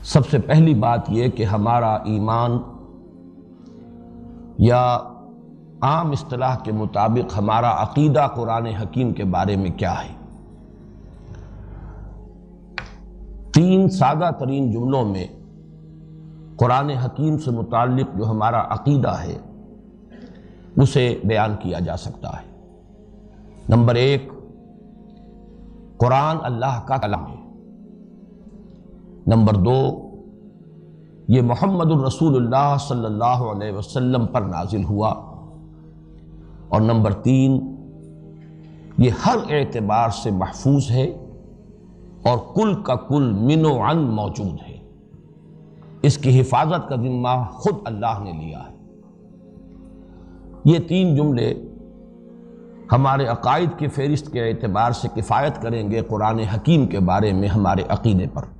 सबसे पहली बात यह कि हमारा ईमान या आम इस्तिलाह के मुताबिक हमारा अकीदा कुरान हकीम के बारे में क्या है। तीन सादा तरीन जुमलों में कुरान हकीम से मुताल्लिक जो हमारा अकीदा है उसे बयान किया जा सकता है। नंबर एक, कुरान अल्लाह का कलाम है। नंबर दो, ये मोहम्मदुर रसूलुल्लाह सल्लल्लाहु अलैहि वसल्लम पर नाजिल हुआ। और नंबर तीन, ये हर एतबार से महफूज है और कुल का कुल मिनो अन मौजूद है। इसकी हिफाजत का जिम्मा खुद अल्लाह ने लिया है। ये तीन जुमले हमारे अकायद की फहरिस्त के एतबार से किफ़ायत करेंगे कुरान हकीम के बारे में हमारे अकीदे पर।